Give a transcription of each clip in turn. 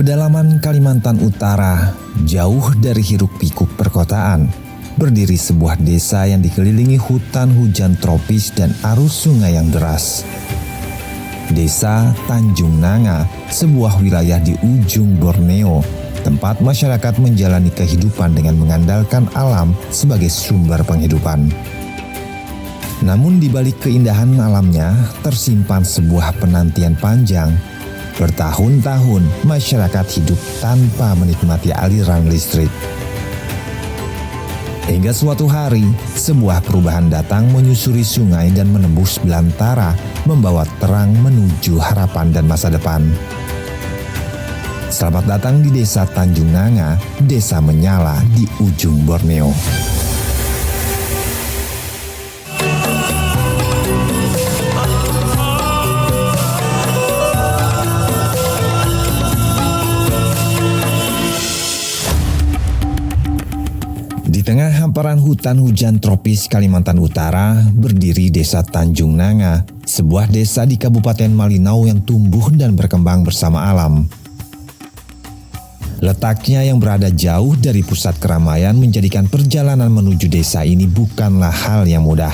pedalaman Kalimantan Utara, jauh dari hiruk-pikuk perkotaan, berdiri sebuah desa yang dikelilingi hutan hujan tropis dan arus sungai yang deras. Desa Tanjung Nanga, sebuah wilayah di ujung Borneo, tempat masyarakat menjalani kehidupan dengan mengandalkan alam sebagai sumber penghidupan. Namun di balik keindahan alamnya tersimpan sebuah penantian panjang. Bertahun-tahun masyarakat hidup tanpa menikmati aliran listrik. Hingga suatu hari, sebuah perubahan datang menyusuri sungai dan menembus belantara, membawa terang menuju harapan dan masa depan. Selamat datang di Desa Tanjung Nanga, desa menyala di ujung Borneo. Di tengah hamparan hutan hujan tropis Kalimantan Utara, berdiri Desa Tanjung Nanga, sebuah desa di Kabupaten Malinau yang tumbuh dan berkembang bersama alam. Letaknya yang berada jauh dari pusat keramaian menjadikan perjalanan menuju desa ini bukanlah hal yang mudah.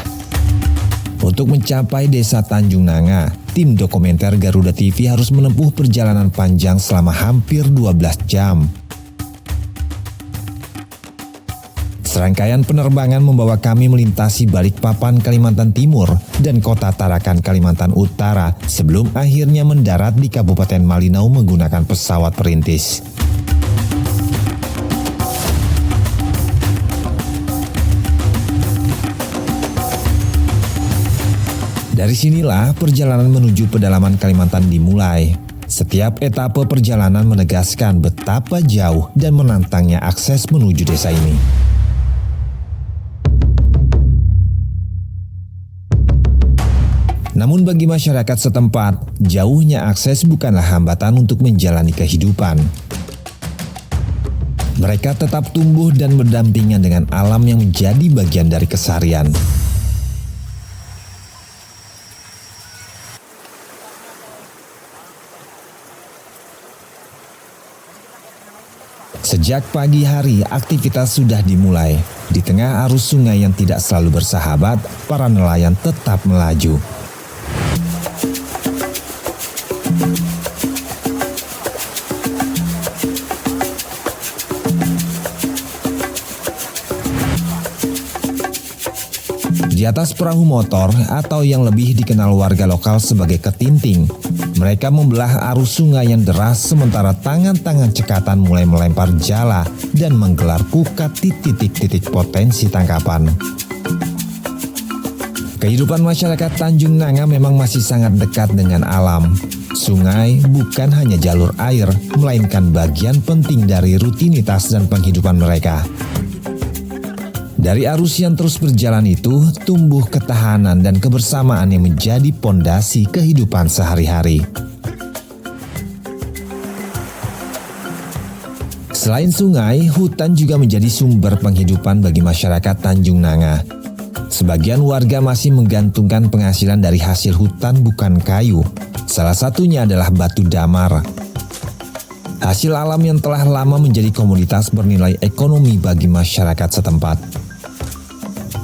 Untuk mencapai Desa Tanjung Nanga, tim dokumenter Garuda TV harus menempuh perjalanan panjang selama hampir 12 jam. Serangkaian penerbangan membawa kami melintasi Balikpapan, Kalimantan Timur, dan kota Tarakan, Kalimantan Utara, sebelum akhirnya mendarat di Kabupaten Malinau menggunakan pesawat perintis. Dari sinilah perjalanan menuju pedalaman Kalimantan dimulai. Setiap etape perjalanan menegaskan betapa jauh dan menantangnya akses menuju desa ini. Namun bagi masyarakat setempat, jauhnya akses bukanlah hambatan untuk menjalani kehidupan. Mereka tetap tumbuh dan berdampingan dengan alam yang menjadi bagian dari keseharian. Sejak pagi hari, aktivitas sudah dimulai. Di tengah arus sungai yang tidak selalu bersahabat, para nelayan tetap melaju. Di atas perahu motor atau yang lebih dikenal warga lokal sebagai ketinting, mereka membelah arus sungai yang deras sementara tangan-tangan cekatan mulai melempar jala dan menggelar pukat di titik-titik potensi tangkapan. Kehidupan masyarakat Tanjung Nanga memang masih sangat dekat dengan alam. Sungai bukan hanya jalur air, melainkan bagian penting dari rutinitas dan penghidupan mereka. Dari arus yang terus berjalan itu, tumbuh ketahanan dan kebersamaan yang menjadi pondasi kehidupan sehari-hari. Selain sungai, hutan juga menjadi sumber penghidupan bagi masyarakat Tanjung Nanga. Sebagian warga masih menggantungkan penghasilan dari hasil hutan bukan kayu. Salah satunya adalah batu damar. Hasil alam yang telah lama menjadi komoditas bernilai ekonomi bagi masyarakat setempat.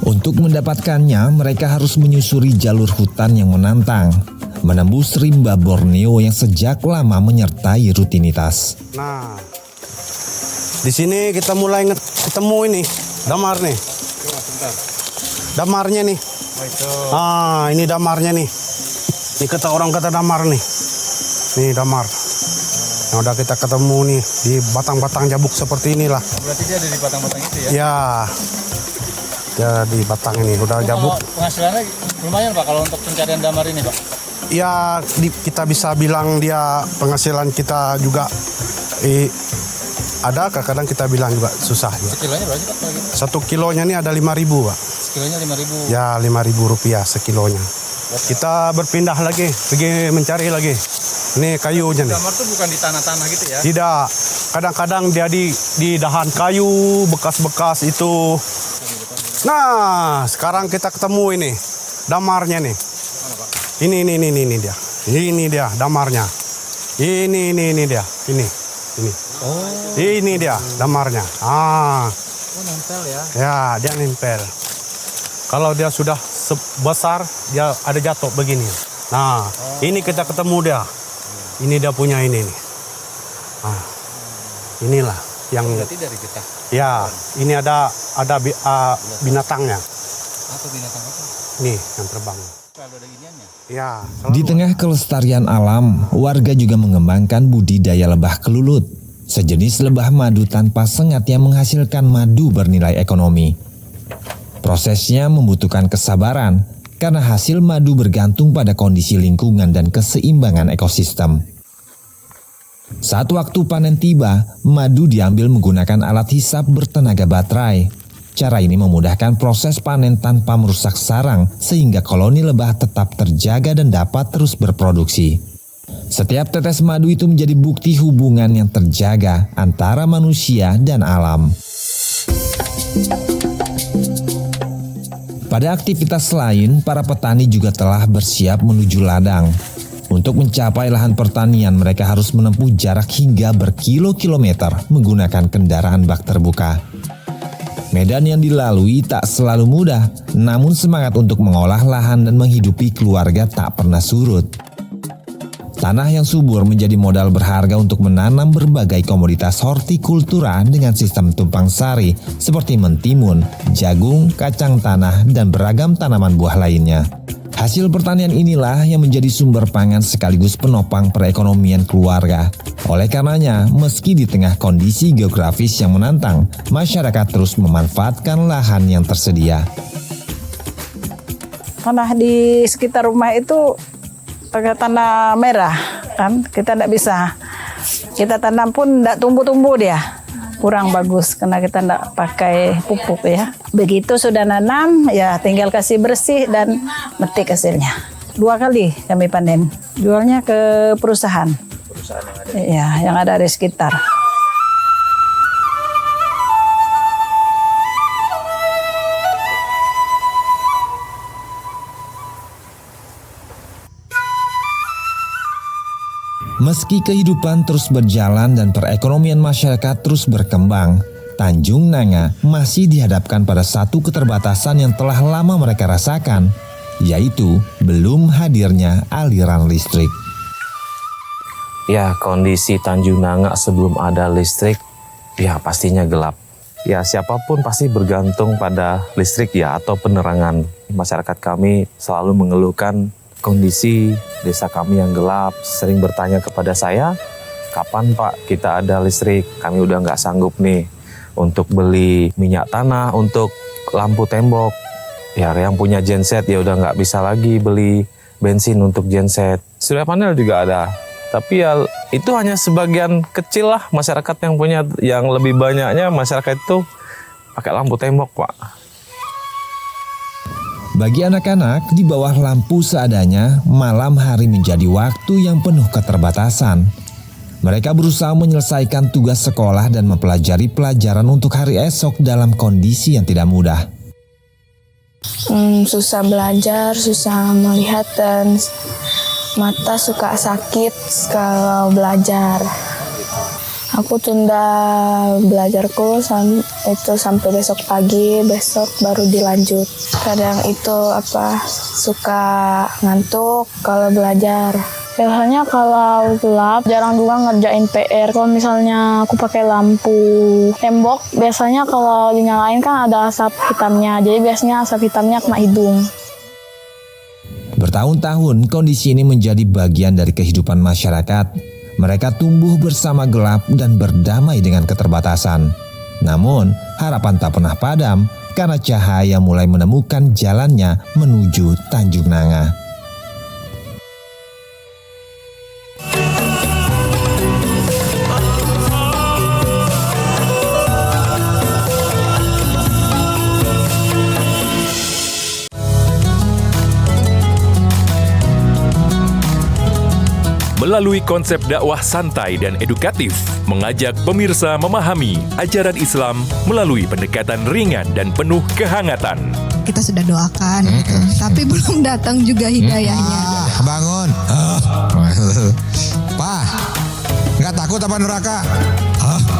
Untuk mendapatkannya, mereka harus menyusuri jalur hutan yang menantang, menembus rimba Borneo yang sejak lama menyertai rutinitas. Nah, di sini kita mulai ketemu ini, damar nih. Damarnya nih. Ini damarnya nih. Ini orang kata damar nih. Nih damar. Nah, udah kita ketemu nih di batang-batang jabuk seperti inilah. Berarti dia ada di batang-batang itu ya? Ya. Ya di batang ini udah jabuk. Penghasilannya lumayan Pak kalau untuk pencarian damar ini Pak? Ya kita bisa bilang dia penghasilan kita juga ada, kadang kita bilang juga susah ya. Sekilonya berapa sih Pak? Satu kilonya ini ada 5.000 Pak. Sekilonya 5.000? Ya 5.000 rupiah sekilonya. Kita berpindah lagi, pergi mencari lagi. Ini kayunya nih. Damar tuh bukan di tanah-tanah gitu ya? Tidak, kadang-kadang dia di dahan kayu, bekas-bekas itu. Nah, sekarang kita ketemu ini, damarnya nih. Mana Pak? Ini dia. Ini dia damarnya. Ini dia. Ini. Ini. Ini dia damarnya. Nempel ya. Ya, dia nempel. Kalau dia sudah sebesar, dia ada jatuh begini. Nah, ini kita ketemu dia. Ini dia punya ini nih. Inilah yang. Berarti dari getah. Ya, ini ada binatangnya. Apa binatang apa? Nih yang terbang. Kalau ada giniannya. Ya. Di tengah kelestarian alam, warga juga mengembangkan budidaya lebah kelulut, sejenis lebah madu tanpa sengat yang menghasilkan madu bernilai ekonomi. Prosesnya membutuhkan kesabaran karena hasil madu bergantung pada kondisi lingkungan dan keseimbangan ekosistem. Saat waktu panen tiba, madu diambil menggunakan alat hisap bertenaga baterai. Cara ini memudahkan proses panen tanpa merusak sarang sehingga koloni lebah tetap terjaga dan dapat terus berproduksi. Setiap tetes madu itu menjadi bukti hubungan yang terjaga antara manusia dan alam. Pada aktivitas lain, para petani juga telah bersiap menuju ladang. Untuk mencapai lahan pertanian, mereka harus menempuh jarak hingga berkilo-kilometer menggunakan kendaraan bak terbuka. Medan yang dilalui tak selalu mudah, namun semangat untuk mengolah lahan dan menghidupi keluarga tak pernah surut. Tanah yang subur menjadi modal berharga untuk menanam berbagai komoditas hortikultura dengan sistem tumpang sari seperti mentimun, jagung, kacang tanah, dan beragam tanaman buah lainnya. Hasil pertanian inilah yang menjadi sumber pangan sekaligus penopang perekonomian keluarga. Oleh karenanya, meski di tengah kondisi geografis yang menantang, masyarakat terus memanfaatkan lahan yang tersedia. Tanah di sekitar rumah itu pakai tanah merah, kan kita tidak bisa. Kita tanam pun tidak tumbuh-tumbuh dia. Kurang bagus karena kita tidak pakai pupuk ya. Begitu sudah nanam, ya tinggal kasih bersih dan metik hasilnya. 2 kali kami panen. Jualnya ke perusahaan. Yang ada di sekitar. Meski kehidupan terus berjalan dan perekonomian masyarakat terus berkembang, Tanjung Nanga masih dihadapkan pada satu keterbatasan yang telah lama mereka rasakan, yaitu belum hadirnya aliran listrik. Ya, kondisi Tanjung Nanga sebelum ada listrik, ya pastinya gelap. Ya, siapapun pasti bergantung pada listrik ya atau penerangan. Masyarakat kami selalu mengeluhkan kondisi desa kami yang gelap, sering bertanya kepada saya, kapan Pak kita ada listrik? Kami udah nggak sanggup nih untuk beli minyak tanah, untuk lampu tembok. Ya, yang punya genset ya udah nggak bisa lagi beli bensin untuk genset. Surya panel juga ada, tapi ya itu hanya sebagian kecil lah masyarakat yang punya. Yang lebih banyaknya masyarakat itu pakai lampu tembok, Pak. Bagi anak-anak, di bawah lampu seadanya, malam hari menjadi waktu yang penuh keterbatasan. Mereka berusaha menyelesaikan tugas sekolah dan mempelajari pelajaran untuk hari esok dalam kondisi yang tidak mudah. Susah belajar, susah melihat, dan mata suka sakit kalau belajar. Aku tunda belajarku sampai besok pagi, besok baru dilanjut. Kadang itu suka ngantuk kalau belajar. Biasanya kalau gelap jarang juga ngerjain PR. Kalau misalnya aku pakai lampu tembok, biasanya kalau dinyalain kan ada asap hitamnya. Jadi biasanya asap hitamnya kena hidung. Bertahun-tahun kondisi ini menjadi bagian dari kehidupan masyarakat. Mereka tumbuh bersama gelap dan berdamai dengan keterbatasan. Namun, harapan tak pernah padam karena cahaya mulai menemukan jalannya menuju Tanjung Nanga. Melalui konsep dakwah santai dan edukatif, mengajak pemirsa memahami ajaran Islam melalui pendekatan ringan dan penuh kehangatan. Kita sudah doakan, gitu. Tapi belum datang juga hidayahnya. Bangun. Pak, nggak takut takut apa neraka?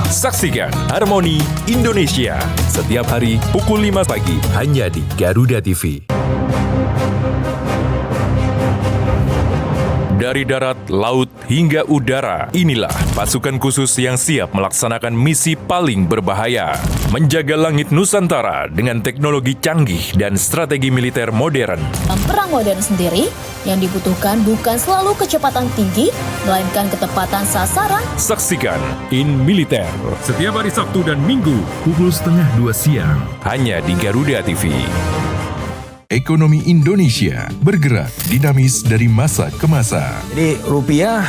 Saksikan Harmoni Indonesia setiap hari pukul 5 pagi hanya di Garuda TV. Dari darat, laut, hingga udara, inilah pasukan khusus yang siap melaksanakan misi paling berbahaya. Menjaga langit Nusantara dengan teknologi canggih dan strategi militer modern. Dalam perang modern sendiri, yang dibutuhkan bukan selalu kecepatan tinggi, melainkan ketepatan sasaran. Saksikan In Militer setiap hari Sabtu dan Minggu pukul 1:30 siang hanya di Garuda TV. Ekonomi Indonesia bergerak dinamis dari masa ke masa. Jadi rupiah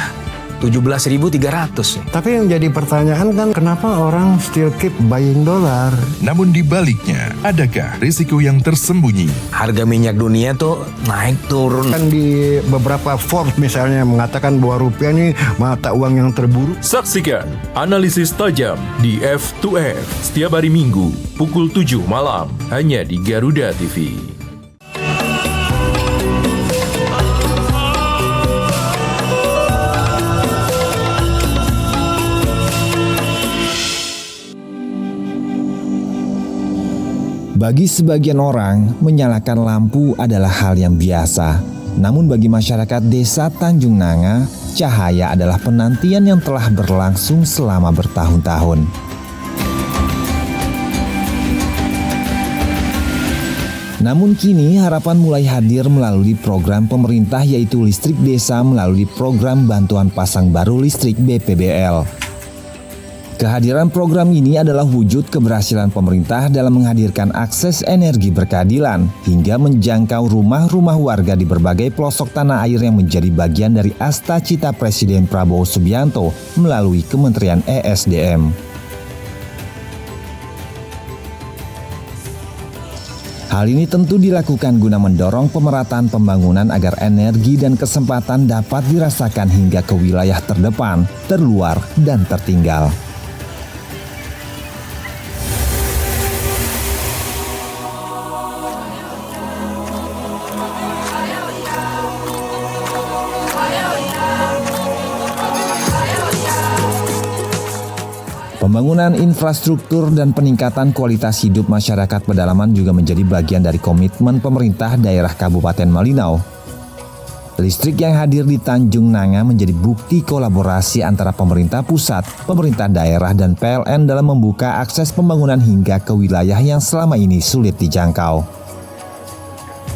17.300. Tapi yang jadi pertanyaan kan kenapa orang still keep buying dolar? Namun di baliknya, adakah risiko yang tersembunyi? Harga minyak dunia tuh naik turun. Kan di beberapa Forbes misalnya mengatakan bahwa rupiah ini mata uang yang terburuk. Saksikan analisis tajam di F2F setiap hari Minggu pukul 7 malam hanya di Garuda TV. Bagi sebagian orang, menyalakan lampu adalah hal yang biasa. Namun bagi masyarakat desa Tanjung Nanga, cahaya adalah penantian yang telah berlangsung selama bertahun-tahun. Namun kini harapan mulai hadir melalui program pemerintah yaitu listrik desa melalui program bantuan pasang baru listrik BPBL. Kehadiran program ini adalah wujud keberhasilan pemerintah dalam menghadirkan akses energi berkeadilan hingga menjangkau rumah-rumah warga di berbagai pelosok tanah air yang menjadi bagian dari asta cita Presiden Prabowo Subianto melalui Kementerian ESDM. Hal ini tentu dilakukan guna mendorong pemerataan pembangunan agar energi dan kesempatan dapat dirasakan hingga ke wilayah terdepan, terluar, dan tertinggal. Pembangunan infrastruktur dan peningkatan kualitas hidup masyarakat pedalaman juga menjadi bagian dari komitmen pemerintah daerah Kabupaten Malinau. Listrik yang hadir di Tanjung Nanga menjadi bukti kolaborasi antara pemerintah pusat, pemerintah daerah, dan PLN dalam membuka akses pembangunan hingga ke wilayah yang selama ini sulit dijangkau.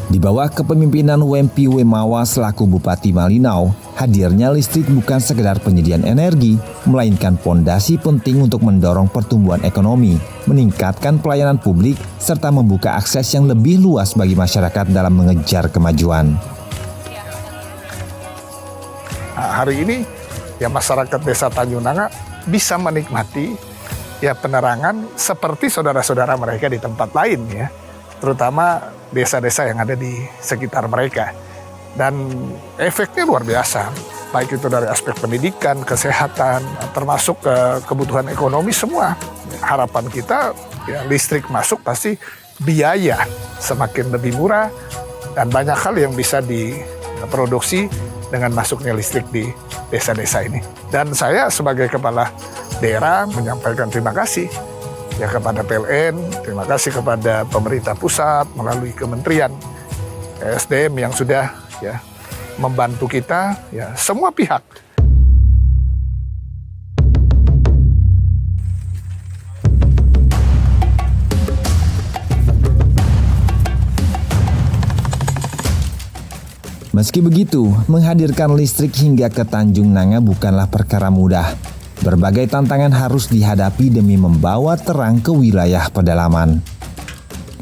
Di bawah kepemimpinan Wempi Wemawa selaku Bupati Malinau, hadirnya listrik bukan sekedar penyediaan energi, melainkan pondasi penting untuk mendorong pertumbuhan ekonomi, meningkatkan pelayanan publik, serta membuka akses yang lebih luas bagi masyarakat dalam mengejar kemajuan. Nah, hari ini ya masyarakat Desa Tanjung Nanga bisa menikmati ya penerangan seperti saudara-saudara mereka di tempat lain ya, terutama desa-desa yang ada di sekitar mereka. Dan efeknya luar biasa, baik itu dari aspek pendidikan, kesehatan, termasuk kebutuhan ekonomi semua. Harapan kita ya listrik masuk pasti biaya semakin lebih murah dan banyak hal yang bisa diproduksi dengan masuknya listrik di desa-desa ini. Dan saya sebagai kepala daerah menyampaikan terima kasih ya kepada PLN, terima kasih kepada pemerintah pusat melalui Kementerian ESDM yang sudah ya membantu kita ya semua pihak. Meski begitu, menghadirkan listrik hingga ke Tanjung Nanga bukanlah perkara mudah. Berbagai tantangan harus dihadapi demi membawa terang ke wilayah pedalaman.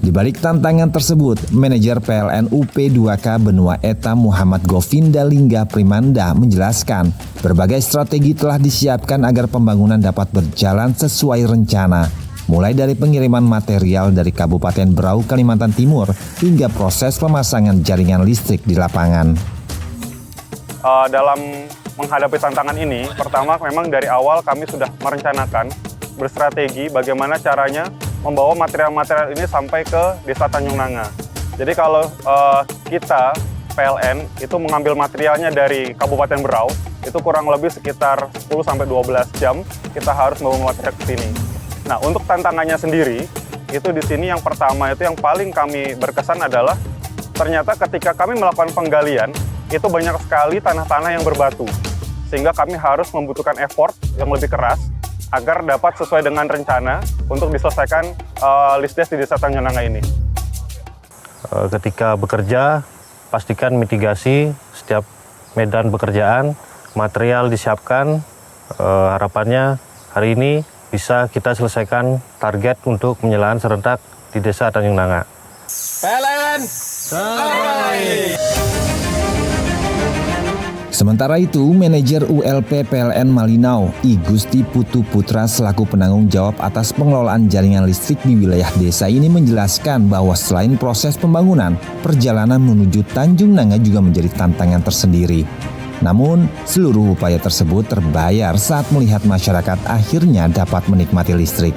Di balik tantangan tersebut, manajer PLN UP2K Benua Eta Muhammad Govinda Lingga Primanda menjelaskan berbagai strategi telah disiapkan agar pembangunan dapat berjalan sesuai rencana, mulai dari pengiriman material dari Kabupaten Berau, Kalimantan Timur, hingga proses pemasangan jaringan listrik di lapangan. Dalam menghadapi tantangan ini, pertama memang dari awal kami sudah merencanakan, berstrategi bagaimana caranya membawa material-material ini sampai ke Desa Tanjung Nanga. Jadi kalau kita, PLN, itu mengambil materialnya dari Kabupaten Berau, itu kurang lebih sekitar 10-12 jam kita harus membawa material ke sini. Nah, untuk tantangannya sendiri, itu di sini yang pertama itu yang paling kami berkesan adalah ternyata ketika kami melakukan penggalian, itu banyak sekali tanah-tanah yang berbatu. Sehingga kami harus membutuhkan effort yang lebih keras agar dapat sesuai dengan rencana untuk diselesaikan LISDES di Desa Tanjung Nanga ini. Ketika bekerja, pastikan mitigasi setiap medan pekerjaan, material disiapkan. Harapannya hari ini bisa kita selesaikan target untuk penyelahan serentak di Desa Tanjung Nanga. PLN, Sementara itu, manajer ULP PLN Malinau, I Gusti Putu Putra selaku penanggung jawab atas pengelolaan jaringan listrik di wilayah desa ini menjelaskan bahwa selain proses pembangunan, perjalanan menuju Tanjung Nanga juga menjadi tantangan tersendiri. Namun, seluruh upaya tersebut terbayar saat melihat masyarakat akhirnya dapat menikmati listrik.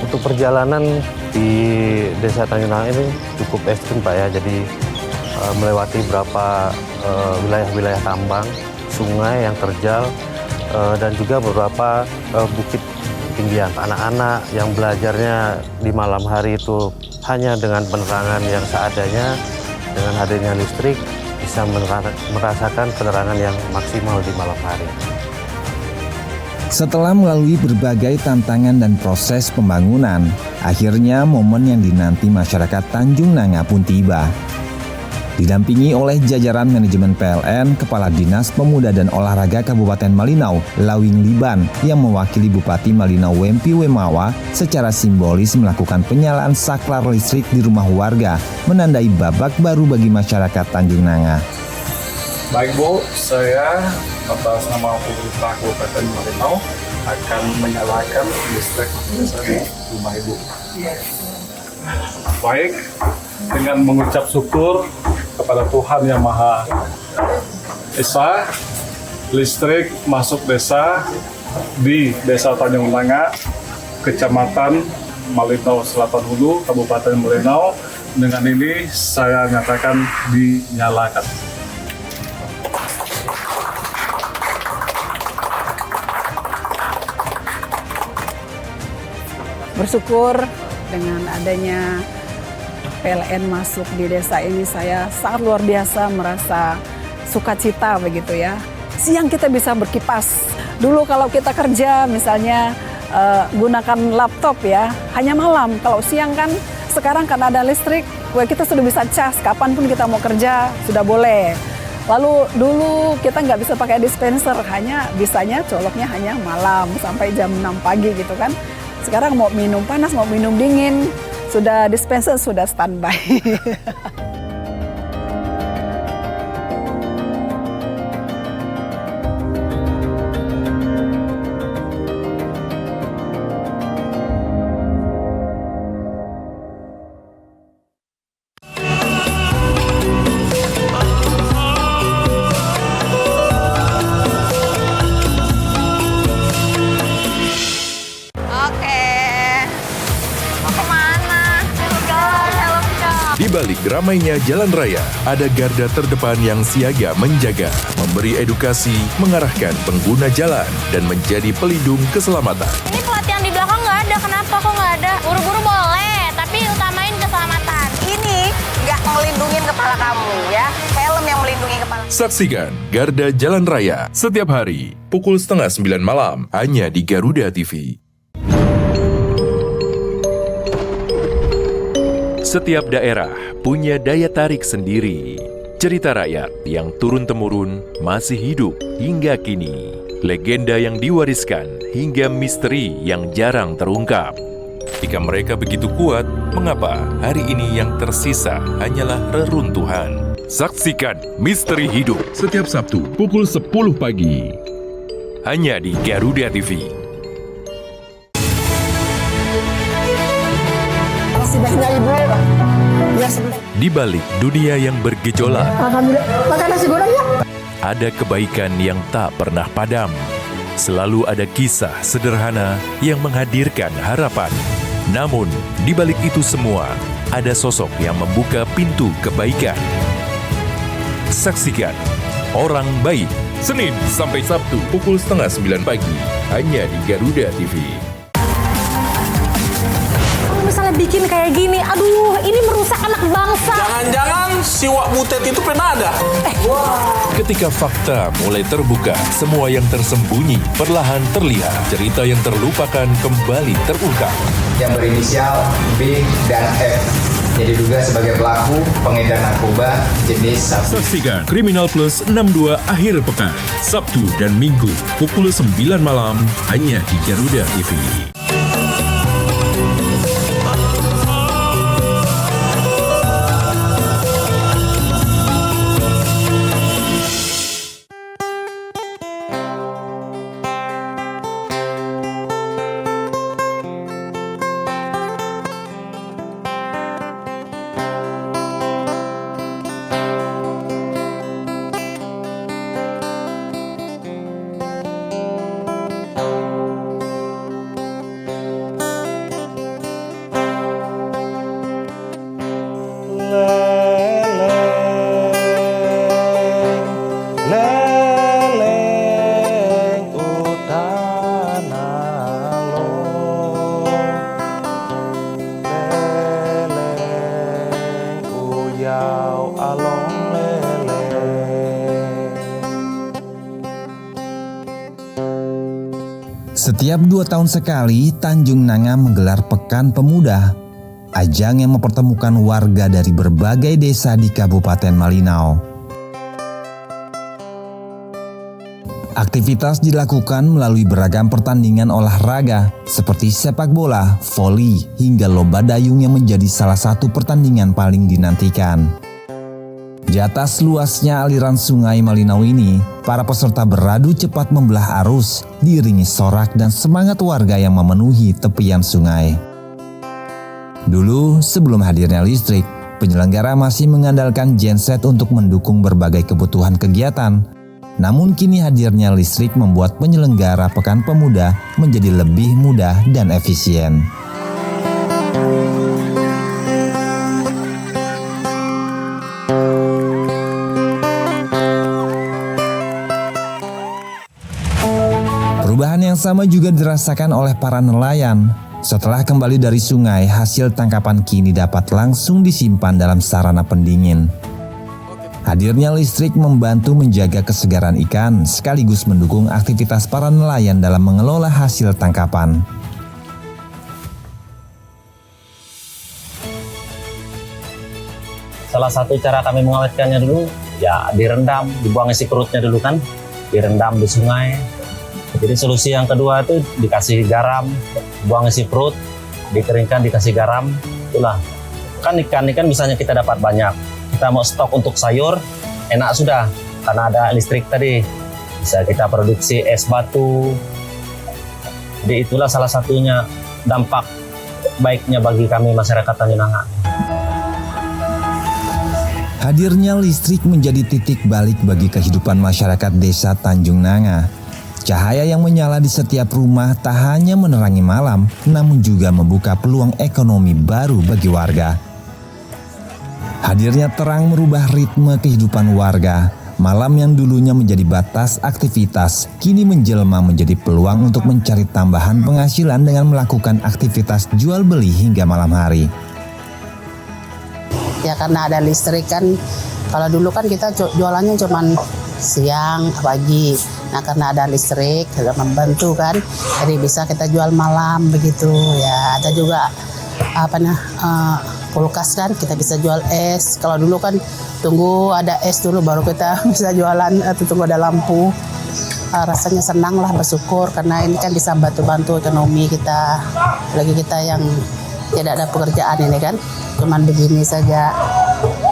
Untuk perjalanan di Desa Tanjung Nanga ini cukup ekstrim Pak ya, jadi melewati beberapa wilayah-wilayah tambang, sungai yang terjal, dan juga beberapa bukit ketinggian. Anak-anak yang belajarnya di malam hari itu hanya dengan penerangan yang seadanya, dengan hadirnya listrik bisa merasakan penerangan yang maksimal di malam hari. Setelah melalui berbagai tantangan dan proses pembangunan, akhirnya momen yang dinanti masyarakat Tanjung Nanga pun tiba. Didampingi oleh jajaran manajemen PLN, Kepala Dinas Pemuda dan Olahraga Kabupaten Malinau, Lawing Liban, yang mewakili Bupati Malinau Wempi Wemawa secara simbolis melakukan penyalaan saklar listrik di rumah warga, menandai babak baru bagi masyarakat Tanjung Nanga. Baik Bu, saya atas nama pemerintah Kabupaten Malinau akan menyalakan listrik di rumah Ibu. Baik, dengan mengucap syukur kepada Tuhan Yang Maha Esa, listrik masuk desa di Desa Tanjung Nanga, Kecamatan Malinau Selatan Hulu, Kabupaten Malinau. Dengan ini saya nyatakan dinyalakan. Bersyukur dengan adanya PLN masuk di desa ini, saya sangat luar biasa merasa sukacita begitu ya. Siang kita bisa berkipas. Dulu kalau kita kerja misalnya gunakan laptop ya, hanya malam. Kalau siang kan sekarang karena ada listrik, kita sudah bisa cas kapanpun kita mau kerja sudah boleh. Lalu dulu kita nggak bisa pakai dispenser, hanya bisanya coloknya hanya malam sampai jam 6 pagi gitu kan. Sekarang mau minum panas, mau minum dingin, sudah dispenser, sudah standby. Di balik ramainya jalan raya, ada garda terdepan yang siaga menjaga, memberi edukasi, mengarahkan pengguna jalan, dan menjadi pelindung keselamatan. Ini pelatihan di belakang nggak ada, kenapa kok nggak ada? Buru-buru boleh, tapi utamain keselamatan. Ini nggak ngelindungin kepala kamu ya, helm yang melindungi kepala. Saksikan Garda Jalan Raya setiap hari, pukul 8:30 malam, hanya di Garuda TV. Setiap daerah punya daya tarik sendiri. Cerita rakyat yang turun-temurun masih hidup hingga kini. Legenda yang diwariskan hingga misteri yang jarang terungkap. Jika mereka begitu kuat, mengapa hari ini yang tersisa hanyalah reruntuhan? Saksikan Misteri Hidup setiap Sabtu pukul 10 pagi. Hanya di Garuda TV. Di balik dunia yang bergejolak, Alhamdulillah, makan nasi goreng ya. ada kebaikan yang tak pernah padam. Selalu ada kisah sederhana yang menghadirkan harapan. Namun, di balik itu semua, ada sosok yang membuka pintu kebaikan. Saksikan Orang Baik Senin sampai Sabtu pukul 8:30 pagi, hanya di Garuda TV. Kalau misalnya bikin kayak gini, aduh, ini merusak anak bangsa. Jangan-jangan si Wak Butet itu pernah ada. Ketika fakta mulai terbuka, semua yang tersembunyi perlahan terlihat. Cerita yang terlupakan kembali terungkap. Yang berinisial B dan F yang diduga sebagai pelaku pengedar narkoba jenis sabu. Saksikan Kriminal Plus 62 akhir pekan, Sabtu dan Minggu pukul 9 malam hanya di Garuda TV. Setiap 2 tahun sekali, Tanjung Nanga menggelar Pekan Pemuda, ajang yang mempertemukan warga dari berbagai desa di Kabupaten Malinau. Aktivitas dilakukan melalui beragam pertandingan olahraga seperti sepak bola, voli, hingga lomba dayung yang menjadi salah satu pertandingan paling dinantikan. Di atas luasnya aliran sungai Malinau ini, para peserta beradu cepat membelah arus, diiringi sorak dan semangat warga yang memenuhi tepian sungai. Dulu, sebelum hadirnya listrik, penyelenggara masih mengandalkan genset untuk mendukung berbagai kebutuhan kegiatan. Namun kini hadirnya listrik membuat penyelenggara Pekan Pemuda menjadi lebih mudah dan efisien. Perubahan yang sama juga dirasakan oleh para nelayan. Setelah kembali dari sungai, hasil tangkapan kini dapat langsung disimpan dalam sarana pendingin. Hadirnya listrik membantu menjaga kesegaran ikan sekaligus mendukung aktivitas para nelayan dalam mengelola hasil tangkapan. Salah satu cara kami mengawetkannya dulu, ya direndam, dibuang isi perutnya dulu kan, direndam di sungai. Jadi solusi yang kedua itu dikasih garam, buang isi perut, dikeringkan, dikasih garam, itulah. Kan ikan misalnya kita dapat banyak, kita mau stok untuk sayur, enak sudah, karena ada listrik tadi. Bisa kita produksi es batu. Jadi itulah salah satunya dampak baiknya bagi kami masyarakat Tanjung Nanga. Hadirnya listrik menjadi titik balik bagi kehidupan masyarakat desa Tanjung Nanga. Cahaya yang menyala di setiap rumah tak hanya menerangi malam, namun juga membuka peluang ekonomi baru bagi warga. Hadirnya terang merubah ritme kehidupan warga. Malam yang dulunya menjadi batas aktivitas, kini menjelma menjadi peluang untuk mencari tambahan penghasilan dengan melakukan aktivitas jual beli hingga malam hari. Ya karena ada listrik kan, kalau dulu kan kita jualannya cuma siang, pagi. Nah karena ada listrik, sudah membantu kan, jadi bisa kita jual malam begitu. Ya ada juga kulkas kan, kita bisa jual es. Kalau dulu kan tunggu ada es dulu baru kita bisa jualan, atau tunggu ada lampu. Rasanya senang lah, bersyukur karena ini kan bisa bantu-bantu ekonomi kita. Lagi kita yang tidak ada pekerjaan ini kan, cuman begini saja,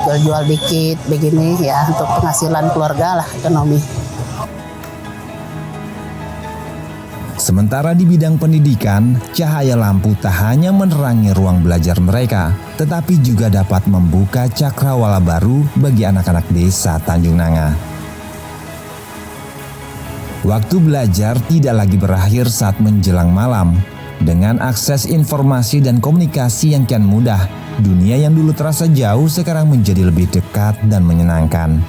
jual-jual dikit begini ya untuk penghasilan keluarga lah, ekonomi. Sementara di bidang pendidikan, cahaya lampu tak hanya menerangi ruang belajar mereka, tetapi juga dapat membuka cakrawala baru bagi anak-anak desa Tanjung Nanga. Waktu belajar tidak lagi berakhir saat menjelang malam. Dengan akses informasi dan komunikasi yang kian mudah, dunia yang dulu terasa jauh sekarang menjadi lebih dekat dan menyenangkan.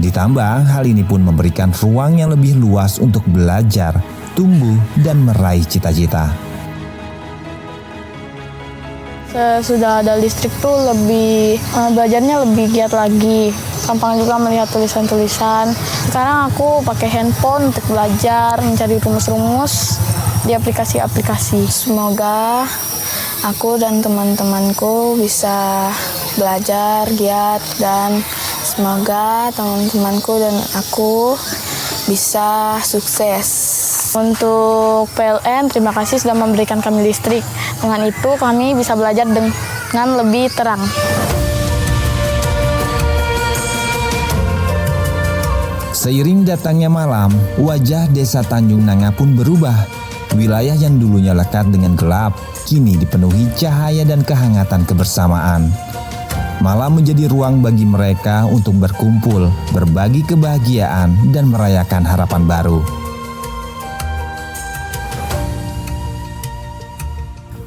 Ditambah, hal ini pun memberikan ruang yang lebih luas untuk belajar, tumbuh, dan meraih cita-cita. Sudah ada listrik tuh lebih belajarnya lebih giat lagi. Gampang juga melihat tulisan-tulisan. Sekarang aku pakai handphone untuk belajar, mencari rumus-rumus di aplikasi-aplikasi. Semoga aku dan teman-temanku bisa belajar giat dan semoga teman-temanku dan aku bisa sukses. Untuk PLN, terima kasih sudah memberikan kami listrik. Dengan itu kami bisa belajar dengan lebih terang. Seiring datangnya malam, wajah desa Tanjung Nanga pun berubah. Wilayah yang dulunya lekat dengan gelap, kini dipenuhi cahaya dan kehangatan kebersamaan. Malam menjadi ruang bagi mereka untuk berkumpul, berbagi kebahagiaan, dan merayakan harapan baru.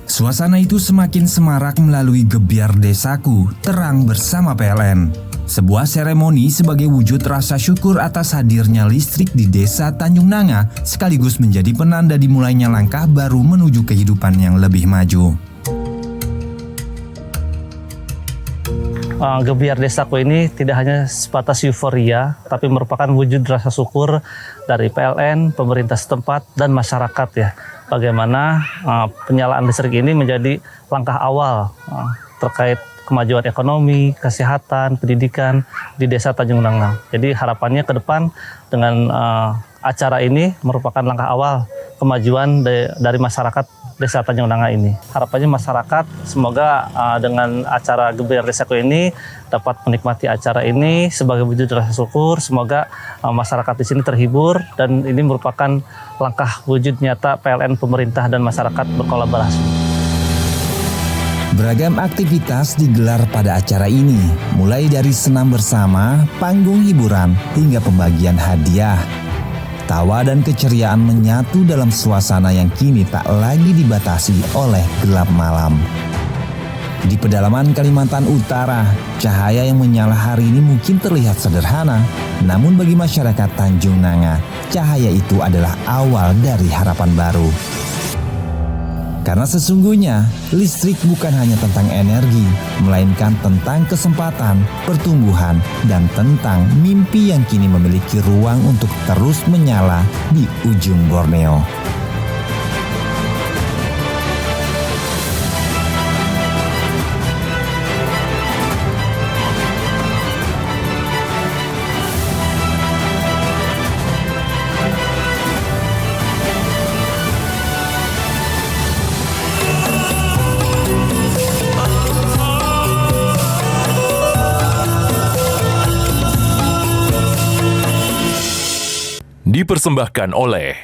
Suasana itu semakin semarak melalui Gebiar Desaku, terang bersama PLN. Sebuah seremoni sebagai wujud rasa syukur atas hadirnya listrik di desa Tanjung Nanga sekaligus menjadi penanda dimulainya langkah baru menuju kehidupan yang lebih maju. Gebiar Desaku ini tidak hanya sebatas euforia, tapi merupakan wujud rasa syukur dari PLN, pemerintah setempat, dan masyarakat ya. Bagaimana penyalaan listrik ini menjadi langkah awal terkait kemajuan ekonomi, kesehatan, pendidikan di desa Tanjung Nanga. Jadi harapannya ke depan dengan acara ini merupakan langkah awal kemajuan dari masyarakat desa Tanjung Nanga ini. Harapannya masyarakat semoga dengan acara Gebiar Desaku ini dapat menikmati acara ini sebagai wujud rasa syukur. Semoga masyarakat di sini terhibur dan ini merupakan langkah wujud nyata PLN, pemerintah, dan masyarakat berkolaborasi. Beragam aktivitas digelar pada acara ini, mulai dari senam bersama, panggung hiburan, hingga pembagian hadiah. Tawa dan keceriaan menyatu dalam suasana yang kini tak lagi dibatasi oleh gelap malam. Di pedalaman Kalimantan Utara, cahaya yang menyala hari ini mungkin terlihat sederhana, namun bagi masyarakat Tanjung Nanga, cahaya itu adalah awal dari harapan baru. Karena sesungguhnya, listrik bukan hanya tentang energi, melainkan tentang kesempatan, pertumbuhan, dan tentang mimpi yang kini memiliki ruang untuk terus menyala di ujung Borneo. Dipersembahkan oleh